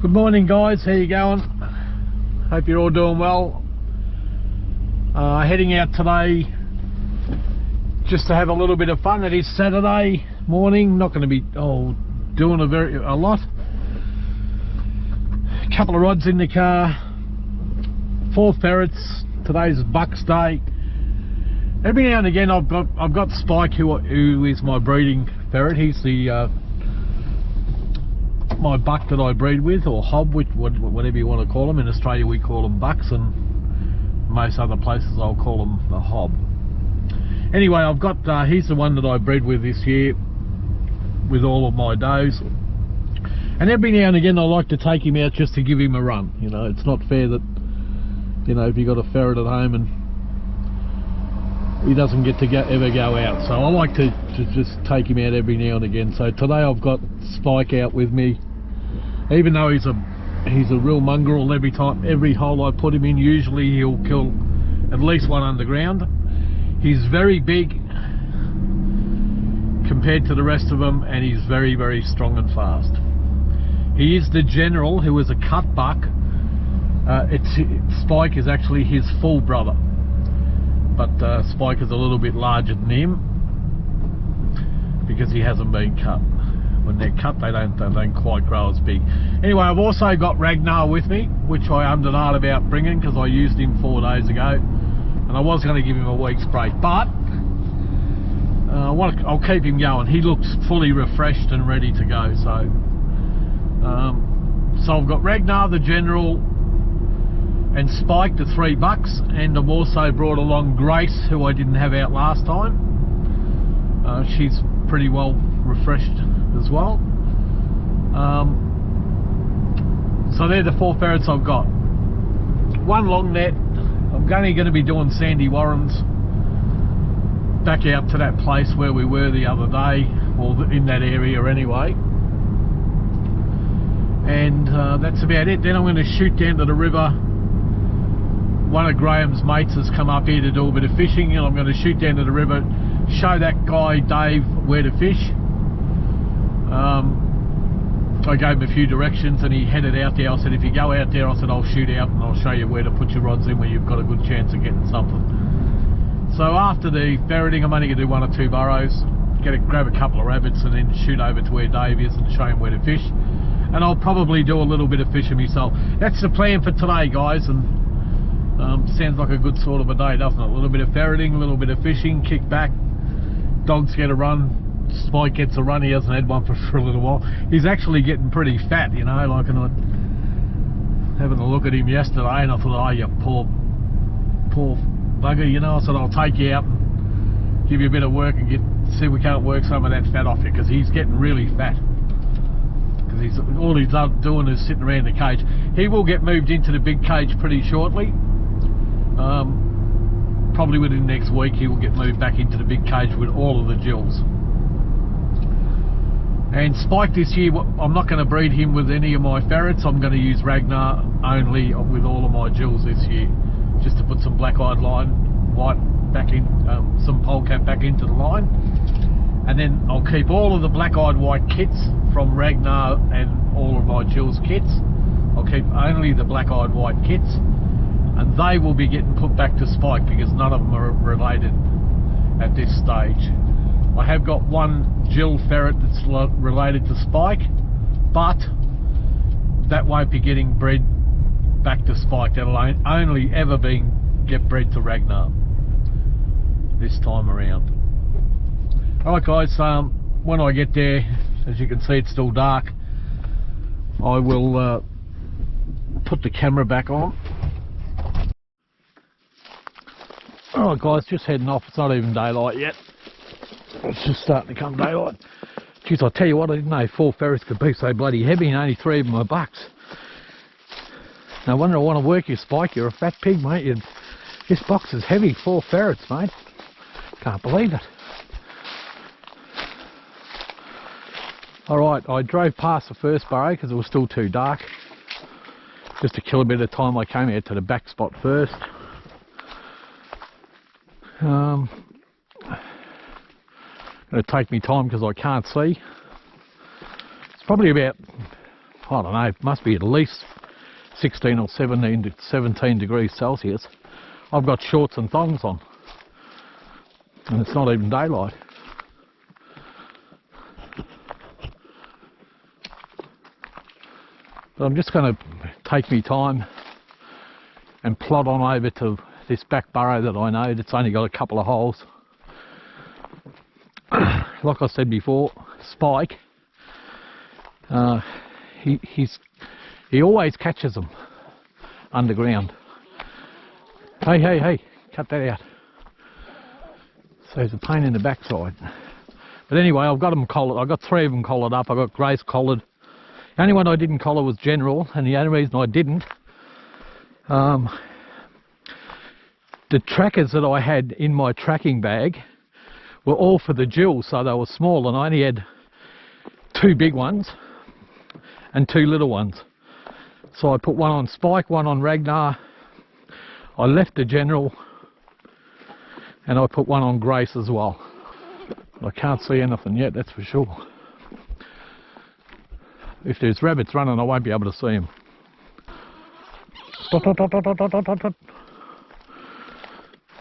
Good morning guys, how you going? Hope you're all doing well. Heading out today just to have a little bit of fun. It is Saturday morning, not going to be doing a lot. A couple of rods in the car, 4 ferrets. Today's Bucks Day. Every now and again I've got Spike who is my breeding ferret. He's the my buck that I breed with, or hob, whatever you want to call them. In Australia we call them bucks, and most other places I'll call them a hob. Anyway, I've got he's the one that I bred with this year with all of my does, and every now and again I like to take him out just to give him a run. You know, it's not fair that, you know, if you got a ferret at home and he doesn't get to ever go out, so I like to just take him out every now and again. So today I've got Spike out with me. Even though he's a real mongrel, every hole I put him in, usually he'll kill at least one underground. He's very big compared to the rest of them, and he's very, very strong and fast. He is the general, who is a cut buck. Spike is actually his full brother, but Spike is a little bit larger than him because he hasn't been cut. When they're cut, they don't quite grow as big. Anyway, I've also got Ragnar with me, which I ummed and ahed about bringing because I used him 4 days ago, and I was going to give him a week's break, but I'll keep him going. He looks fully refreshed and ready to go. So I've got Ragnar the general and Spike the 3 bucks, and I've also brought along Grace, who I didn't have out last time. She's pretty well refreshed as well. So they're the 4 ferrets I've got. 1 long net. I'm only going to be doing sandy warrens back out to that place where we were the other day, or in that area anyway, and that's about it. Then I'm going to shoot down to the river. One of Graham's mates has come up here to do a bit of fishing, and I'm going to shoot down to the river, show that guy Dave where to fish. I gave him a few directions and he headed out there. I said, if you go out there, I said, I'll shoot out and I'll show you where to put your rods in, where you've got a good chance of getting something. So after the ferreting, I'm only going to do 1 or 2 burrows, grab a couple of rabbits, and then shoot over to where Dave is and show him where to fish. And I'll probably do a little bit of fishing myself. That's the plan for today, guys, and sounds like a good sort of a day, doesn't it? A little bit of ferreting, a little bit of fishing, kick back, dogs get a run, Spike gets a run. He hasn't had one for a little while. He's actually getting pretty fat, you know, like, and I having a look at him yesterday, and I thought, oh, you poor bugger, you know. I said, I'll take you out and give you a bit of work and see if we can't work some of that fat off you, because he's getting really fat. Because all he's doing is sitting around the cage. He will get moved into the big cage pretty shortly. Probably within the next week he will get moved back into the big cage with all of the gills. And Spike this year, I'm not going to breed him with any of my ferrets. I'm going to use Ragnar only with all of my gills this year, just to put some black-eyed white back in, some polecat back into the line. And then I'll keep all of the black-eyed white kits from Ragnar and all of my gills kits. I'll keep only the black-eyed white kits, and they will be getting put back to Spike because none of them are related at this stage. I have got 1 gill ferret that's related to Spike, but that won't be getting bred back to Spike. That'll only ever get bred to Ragnar this time around. Alright guys, when I get there, as you can see it's still dark, I will put the camera back on. Alright guys, just heading off. It's not even daylight yet. It's just starting to come daylight. Jeez, I'll tell you what, I didn't know 4 ferrets could be so bloody heavy, and only 3 of them are bucks. No wonder I want to work you, Spike. You're a fat pig, mate. This box is heavy, 4 ferrets, mate. Can't believe it. Alright, I drove past the first burrow because it was still too dark. Just to kill a bit of time, I came out to the back spot first. It'll take me time because I can't see. It's probably about I don't know, it must be at least 16 or 17 degrees Celsius. I've got shorts and thongs on, and it's not even daylight. But I'm just going to take me time and plod on over to this back burrow that I know that's only got a couple of holes. Like I said before, Spike, he always catches them underground. Hey, cut that out. So it's a pain in the backside. But anyway, I've got them collared. I've got 3 of them collared up. I've got Grace collared. The only one I didn't collar was General, and the only reason I didn't, the trackers that I had in my tracking bag were all for the Jill, so they were small, and I only had 2 big ones and 2 little ones. So I put one on Spike, one on Ragnar. I left the General, and I put one on Grace as well. I can't see anything yet, that's for sure. If there's rabbits running, I won't be able to see them.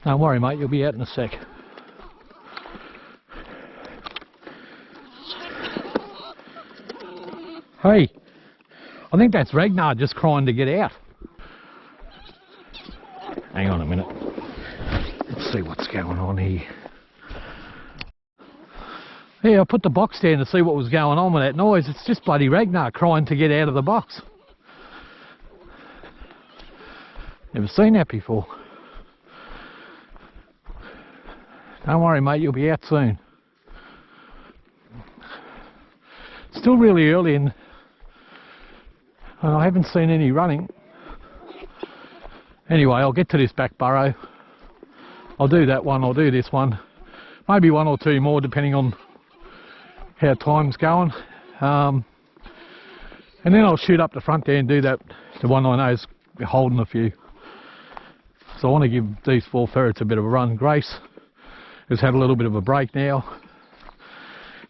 Don't worry, mate, you'll be out in a sec. Hey, I think that's Ragnar just crying to get out. Hang on a minute. Let's see what's going on here. Yeah, I put the box down to see what was going on with that noise. It's just bloody Ragnar crying to get out of the box. Never seen that before. Don't worry, mate, you'll be out soon. Still really early and I haven't seen any running. Anyway, I'll get to this back burrow. I'll do that one, I'll do this one. Maybe 1 or 2 more depending on how time's going. And then I'll shoot up the front there and do that, the one I know is holding a few. So I want to give these 4 ferrets a bit of a run. Grace has had a little bit of a break now.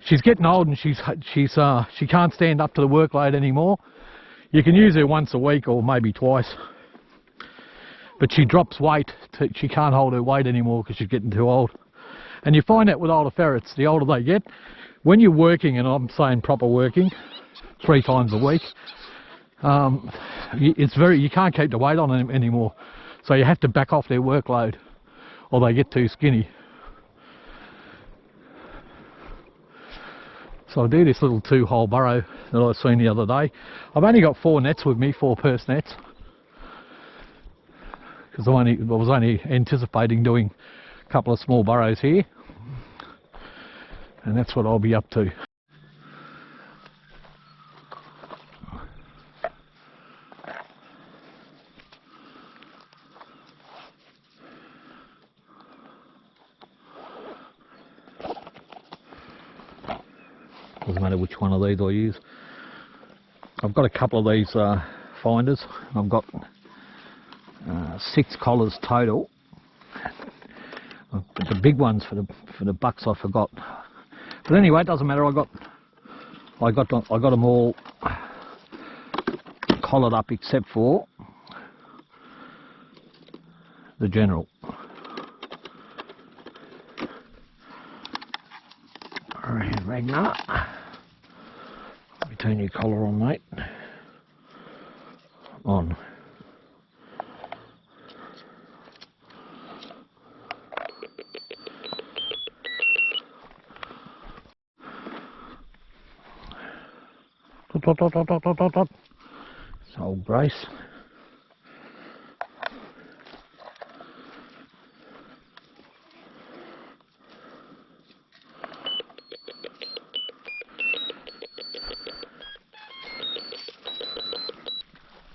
She's getting old and she can't stand up to the workload anymore. You can use her once a week or maybe twice, but she drops weight. She can't hold her weight anymore because she's getting too old. And you find that with older ferrets, the older they get, when you're working, and I'm saying proper working, 3 times a week, you can't keep the weight on them anymore. So you have to back off their workload or they get too skinny. So I do this little 2-hole burrow that I seen the other day. I've only got 4 nets with me, 4 purse nets, because I was only anticipating doing a couple of small burrows here, and that's what I'll be up to. Doesn't matter which one of these I use. I've got a couple of these finders. I've got 6 collars total. But the big ones for the bucks I forgot. But anyway, it doesn't matter. I got them all collared up except for the General. Alright, Ragnar. Let me turn your collar on, mate. On. So Grace.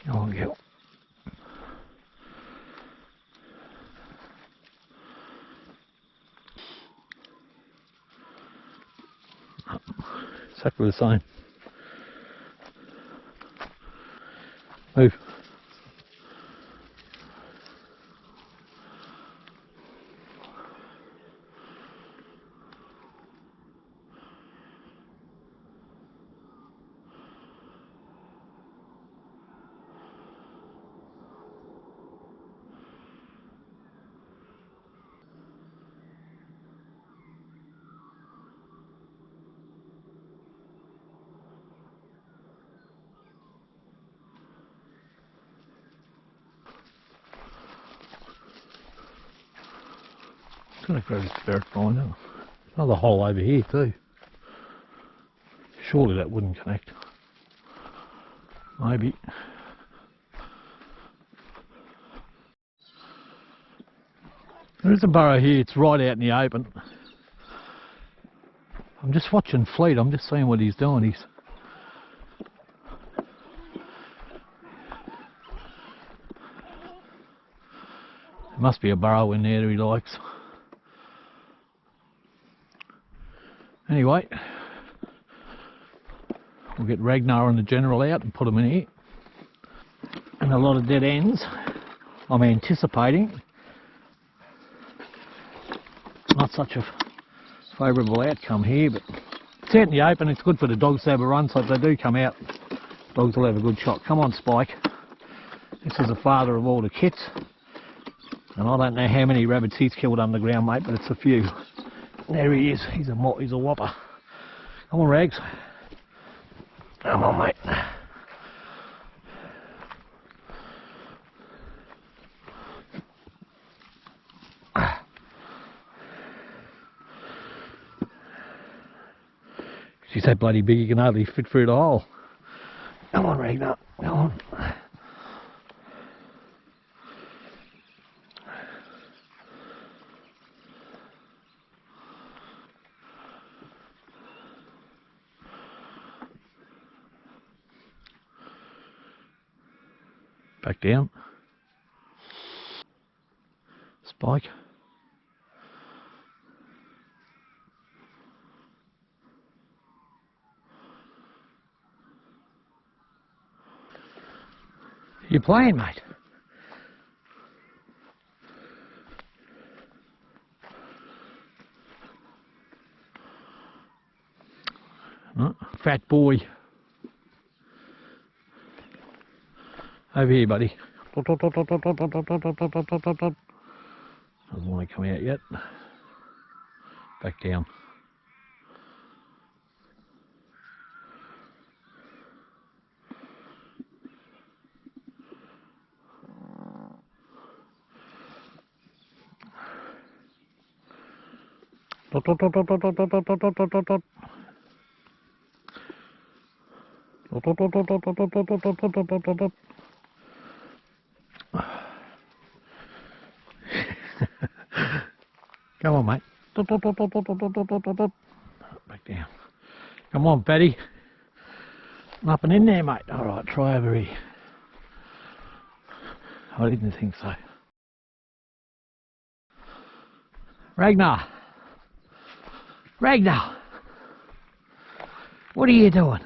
Oh yeah. Exactly the same. Move. Gonna grab this ferret finder. Another hole over here too. Surely that wouldn't connect. Maybe. There is a burrow here, it's right out in the open. I'm just watching Fleet, I'm just seeing what he's doing. There must be a burrow in there that he likes. Anyway, we'll get Ragnar and the General out and put them in here. And a lot of dead ends. I'm anticipating not such a favourable outcome here, but it's out in the open. It's good for the dogs to have a run, so if they do come out, dogs will have a good shot. Come on, Spike. This is the father of all the kits, and I don't know how many rabbits he's killed underground, mate, but it's a few. There he is. He's a whopper. Come on, Rags. Come on, mate. She's that bloody big you can hardly fit through the hole. Come on, Ragnar. Come on. Back down. Spike. You playing, mate? Fat boy. Over here, buddy. Doesn't want to come out yet. Back down. Come on, mate. Back down. Come on, fatty. Nothing in there, mate. Alright, try over here. I didn't think so. Ragnar! Ragnar! What are you doing?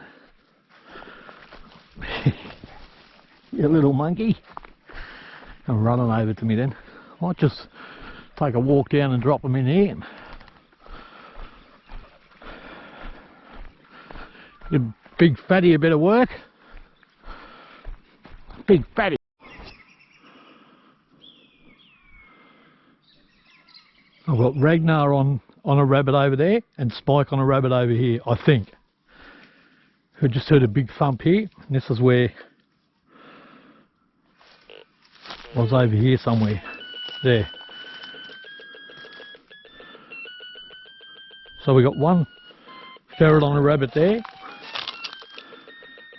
You little monkey. Come running over to me then. I'll just take a walk down and drop them in here. You big fatty, a bit of work. Big fatty. I've got Ragnar on a rabbit over there and Spike on a rabbit over here, I think. I just heard a big thump here, and this is where I was over here somewhere. There. So we got one ferret on a rabbit there.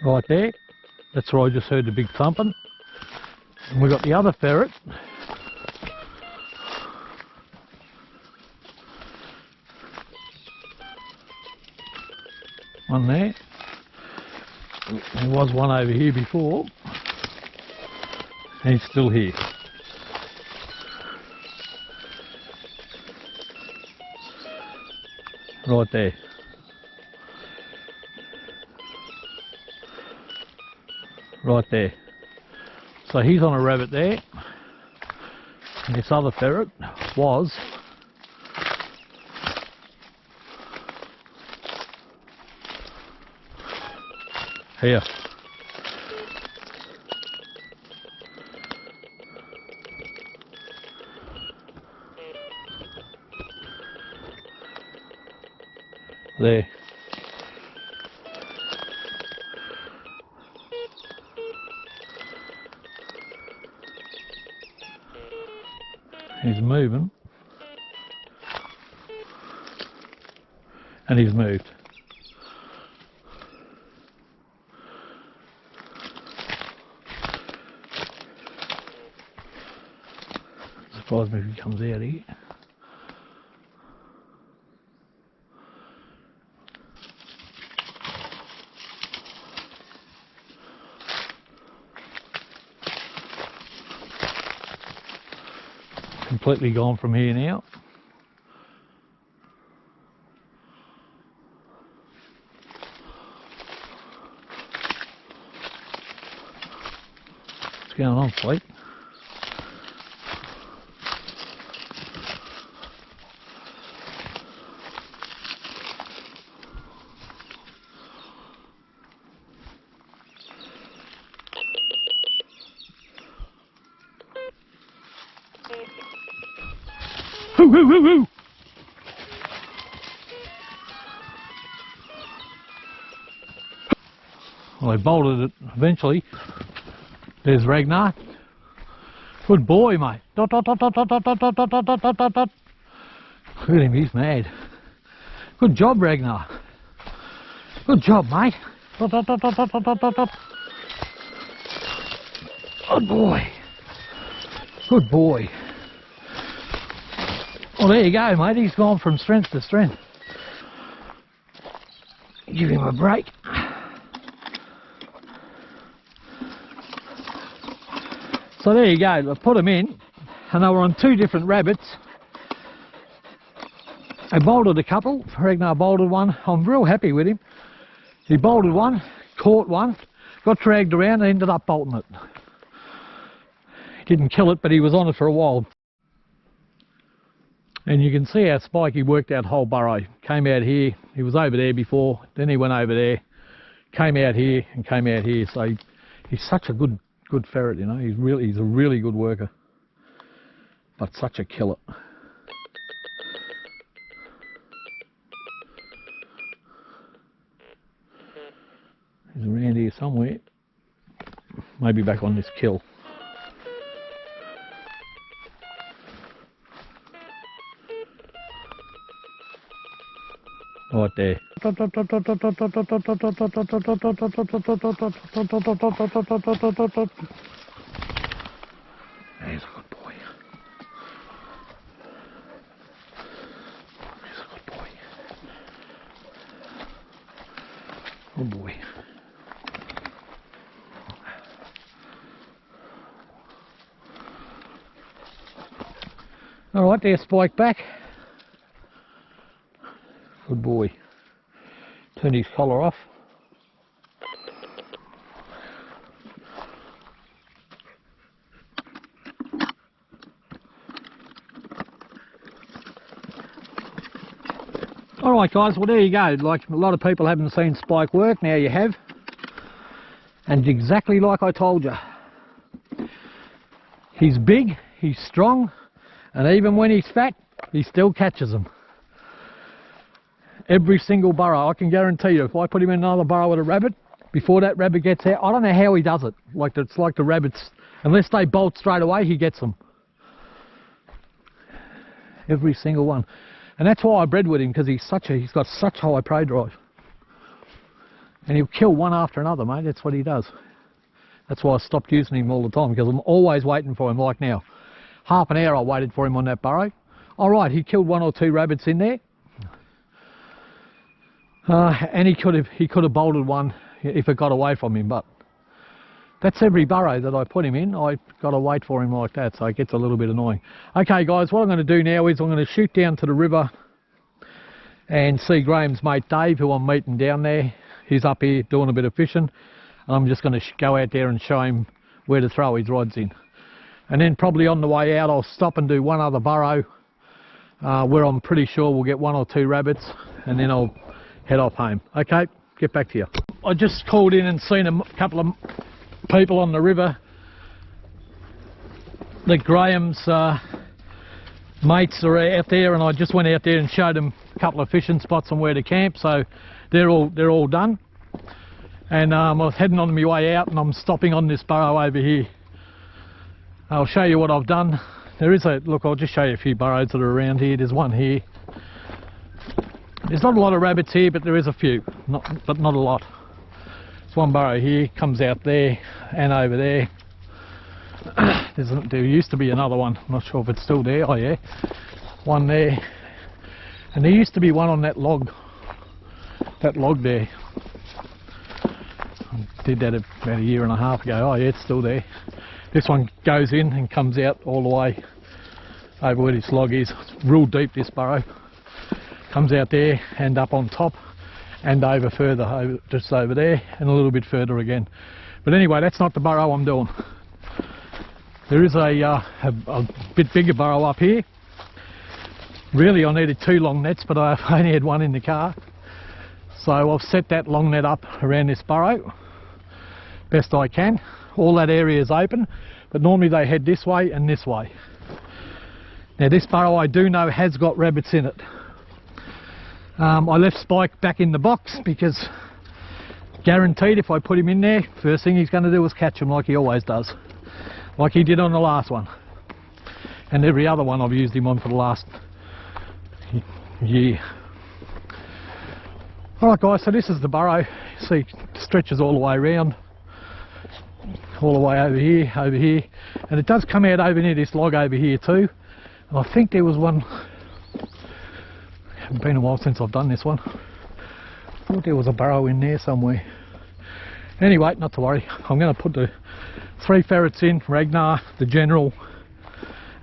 Right there. That's where I just heard the big thumping. And we got the other ferret. One there. There was one over here before. And he's still here. Right there. Right there. So he's on a rabbit there. And this other ferret was here. There. He's moving. And he's moved. Surprise me if he comes out here. Completely gone from here now. What's going on, Fleet? Hoo, hoo, hoo, hoo. Well, I bolted it eventually. There's Ragnar. Good boy, mate. Dot, dot, dot, dot, dot, dot, dot, dot, dot, dot, dot, dot, dot. Look at him, he's mad. Good job, Ragnar. Good job, mate. Dot, dot, dot, dot, dot, dot, dot, dot. Good boy. Good boy. Well, there you go, mate. He's gone from strength to strength. Give him a break. So there you go. I put them in, and they were on two different rabbits. I bolted a couple. Ragnar bolted one. I'm real happy with him. He bolted one, caught one, got dragged around, and ended up bolting it. He didn't kill it, but he was on it for a while. And you can see how Spikey worked that whole burrow. Came out here, he was over there before, then he went over there, came out here and came out here. So he's such a good ferret, you know. He's a really good worker, but such a killer. He's around here somewhere, maybe back on this kill. Right there. There's a good boy. There's a good boy. Good boy. All right, there's Spike back. Good boy. Turn his collar off. Alright guys, well there you go. Like a lot of people haven't seen Spike work, now you have. And exactly like I told you. He's big, he's strong, and even when he's fat, he still catches them. Every single burrow, I can guarantee you, if I put him in another burrow with a rabbit, before that rabbit gets out, I don't know how he does it. Like it's like the rabbits, unless they bolt straight away, he gets them. Every single one. And that's why I bred with him, because he's got such high prey drive. And he'll kill one after another, mate. That's what he does. That's why I stopped using him all the time, because I'm always waiting for him. Like now, half an hour I waited for him on that burrow. All right, he killed one or two rabbits in there. And he could have bolted one if it got away from him, but that's every burrow that I put him in. I've got to wait for him like that, so it gets a little bit annoying. Okay guys, what I'm going to do now is I'm going to shoot down to the river and see Graham's mate Dave, who I'm meeting down there. He's up here doing a bit of fishing, and I'm just going to go out there and show him where to throw his rods in. And then probably on the way out I'll stop and do one other burrow where I'm pretty sure we'll get one or two rabbits, and then I'll head off home. Okay, get back to you. I just called in and seen a couple of people on the river that Graham's mates are out there, and I just went out there and showed them a couple of fishing spots and where to camp. So they're all done, and I was heading on my way out, and I'm stopping on this burrow over here. I'll show you what I've done. There is a look. I'll just show you a few burrows that are around here. There's one here. There's not a lot of rabbits here, but there is a few, but not a lot. There's one burrow here, comes out there and over there. There used to be another one, I'm not sure if it's still there. Oh yeah, one there, and there used to be one on that log there. I did that about a year and a half ago. Oh yeah, it's still there. This one goes in and comes out all the way over where this log is. It's real deep, this burrow. Comes out there and up on top and over further, just over there and a little bit further again. But anyway, that's not the burrow I'm doing. There is a bit bigger burrow up here. Really I needed 2 long nets, but I only had 1 in the car. So I've set that long net up around this burrow best I can. All that area is open, but normally they head this way and this way. Now this burrow I do know has got rabbits in it. I left Spike back in the box because guaranteed if I put him in there, first thing he's going to do is catch him like he always does. Like he did on the last one. And every other one I've used him on for the last year. Alright guys, so this is the burrow. You see it stretches all the way around. All the way over here. And it does come out over near this log over here too. And I think there was one... It's been a while since I've done this one. I thought there was a burrow in there somewhere. Anyway, not to worry. I'm going to put the 3 ferrets in, Ragnar, the General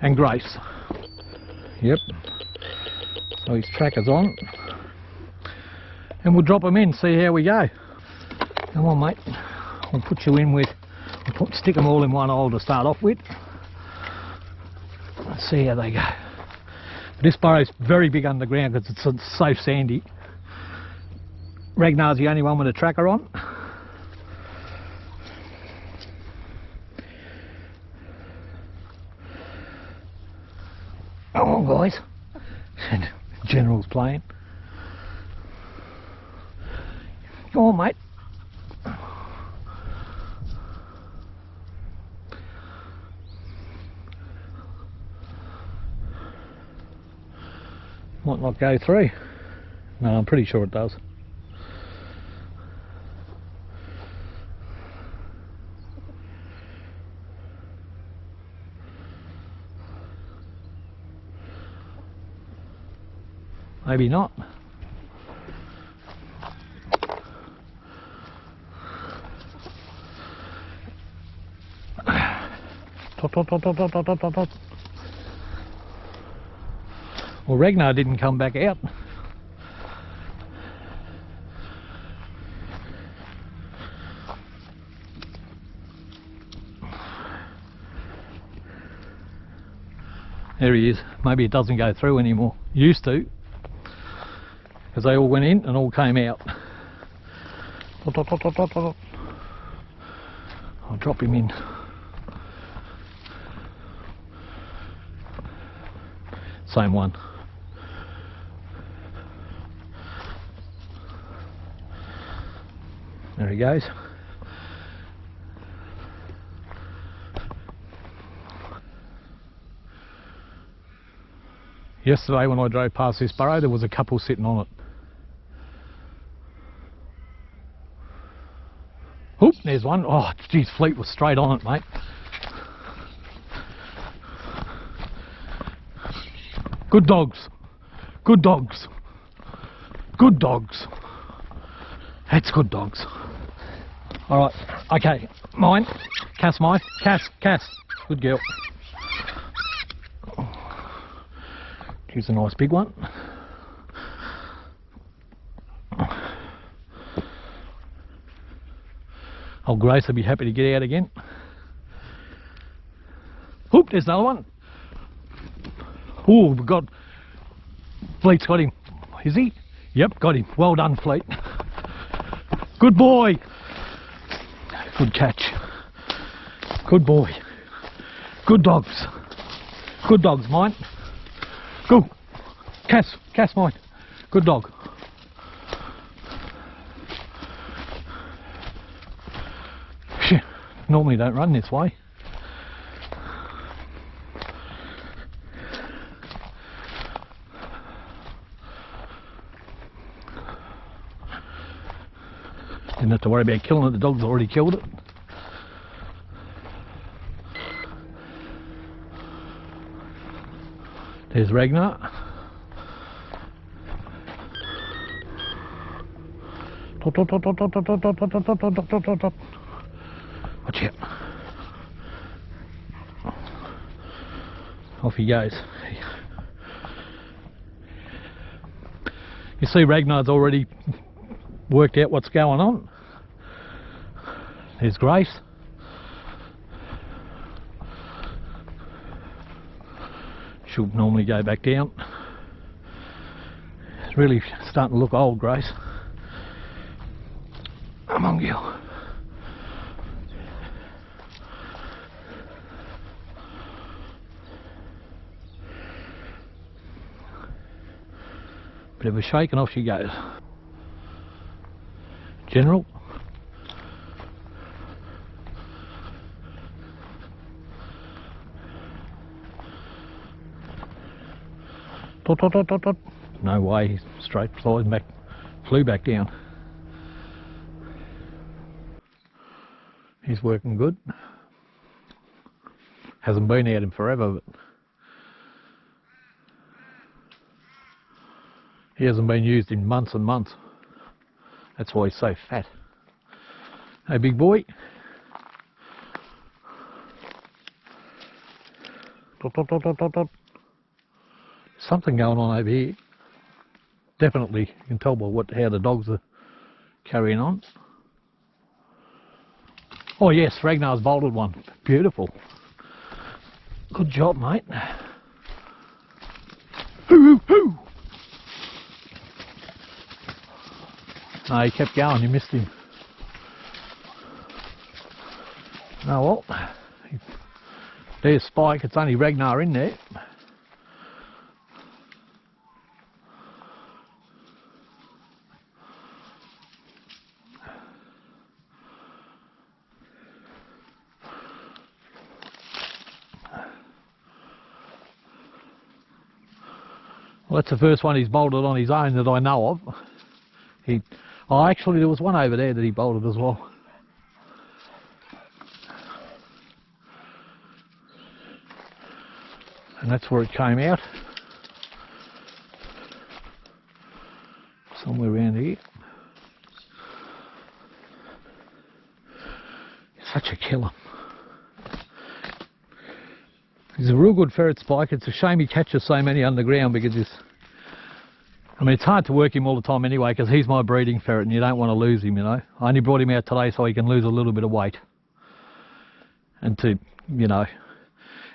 and Grace. Yep. So his tracker's on. And we'll drop them in, see how we go. Come on mate. I'll put you in with, stick them all in one hole to start off with. Let's see how they go. This burrow's very big underground because it's so sandy. Ragnar's the only one with a tracker on. Come on guys. And General's playing. Come on mate. Might not go through. No, I'm pretty sure it does. Maybe not. Top. Well, Ragnar didn't come back out. There he is. Maybe it doesn't go through anymore. Used to, because they all went in and all came out. I'll drop him in. Same one. There he goes. Yesterday when I drove past this burrow, there was a couple sitting on it. Oop, there's one. Oh, geez, Fleet was straight on it, mate. Good dogs. Good dogs. Good dogs. That's good dogs. Alright, okay. Mine. Cass mine. Cass. Good girl. Here's a nice big one. Oh, Grace will be happy to get out again. Oop, there's another one. Oh, we've got... Fleet's got him. Is he? Yep, got him. Well done, Fleet. Good boy. Good catch. Good boy. Good dogs. Good dogs, mine. Go. Cass mine. Good dog. Normally don't run this way. Didn't have to worry about killing it, the dog's already killed it. There's Ragnar. Watch out. Off he goes. You see Ragnar's already worked out what's going on. There's Grace. She'll normally go back down. It's really starting to look old, Grace. Come on, girl. Bit of a shake and off she goes. General. Dot, dot, dot, dot, dot. No way, he's straight flying back, flew back down. He's working good. Hasn't been out in forever, but he hasn't been used in months and months. That's why he's so fat. Hey, big boy. Dot, dot, dot, dot, dot, dot. Something going on over here. Definitely, you can tell by how the dogs are carrying on. Oh yes, Ragnar's bolted one. Beautiful. Good job, mate. Hoo, hoo, hoo. No, he kept going, you missed him. Oh well, there's Spike, it's only Ragnar in there. Well, that's the first one he's bolted on his own that I know of. Oh, actually there was one over there that he bolted as well. And that's where it came out. Somewhere around here. Such a killer. He's a real good ferret, Spike. It's a shame he catches so many underground because I mean, it's hard to work him all the time anyway because he's my breeding ferret and you don't want to lose him, you know. I only brought him out today so he can lose a little bit of weight. And to, you know,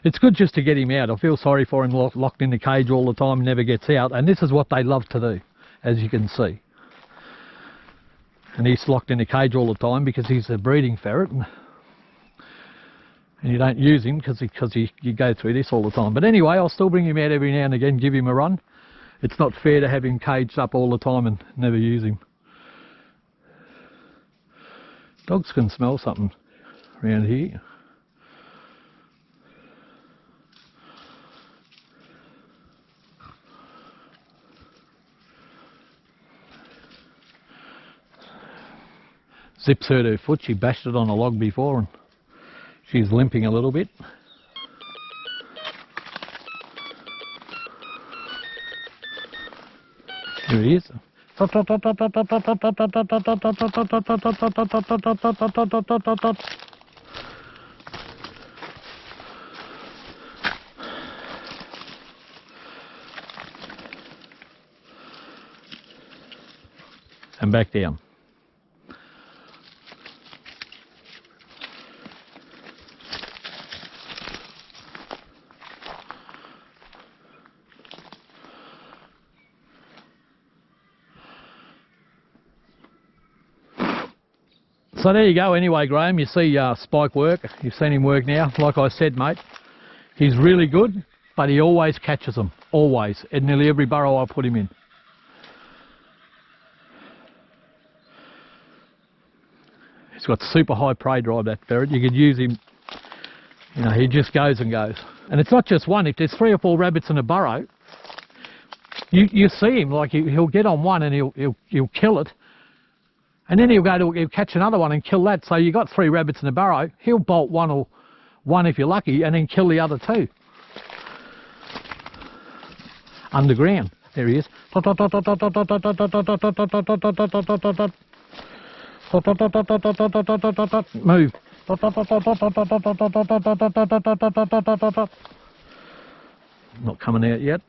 it's good just to get him out. I feel sorry for him locked in the cage all the time and never gets out. And this is what they love to do, as you can see. And he's locked in the cage all the time because he's a breeding ferret. And you don't use him because you go through this all the time. But anyway, I'll still bring him out every now and again, give him a run. It's not fair to have him caged up all the time and never use him. Dogs can smell something around here. Zip's hurt her foot, she bashed it on a log before and she's limping a little bit. Here he is. And back down. So there you go anyway, Graham. You see Spike work. You've seen him work now. Like I said, mate, he's really good, but he always catches them. Always. At nearly every burrow I put him in. He's got super high prey drive, that ferret. You could use him, you know, he just goes and goes. And it's not just one. If there's 3 or 4 rabbits in a burrow, you see him, like he'll get on one and he'll kill it. And then he'll catch another one and kill that. So you got 3 rabbits in a burrow. He'll bolt one if you're lucky, and then kill the other 2. Underground. There he is. Move. Not coming out yet.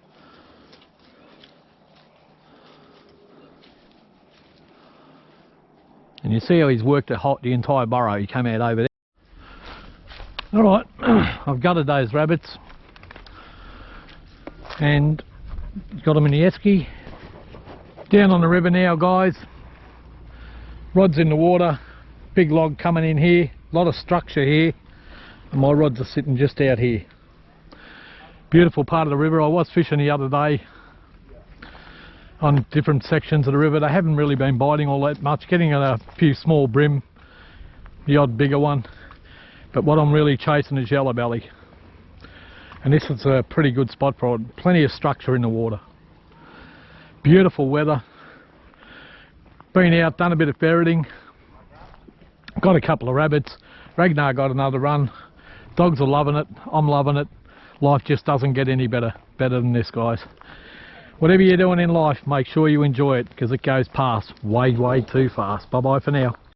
And you see how he's worked the entire burrow. He came out over there. Alright, I've gutted those rabbits and got them in the esky. Down on the river now, guys. Rod's in the water, big log coming in here, a lot of structure here, and my rods are sitting just out here. Beautiful part of the river. I was fishing the other day on different sections of the river. They haven't really been biting all that much, getting a few small brim, the odd bigger one, but what I'm really chasing is yellow belly, and this is a pretty good spot for it. Plenty of structure in the water, beautiful weather. Been out, done a bit of ferreting, got a couple of rabbits. Ragnar got another run. Dogs are loving it, I'm loving it. Life just doesn't get any better than this, guys. Whatever you're doing in life, make sure you enjoy it, because it goes past way too fast. Bye bye for now.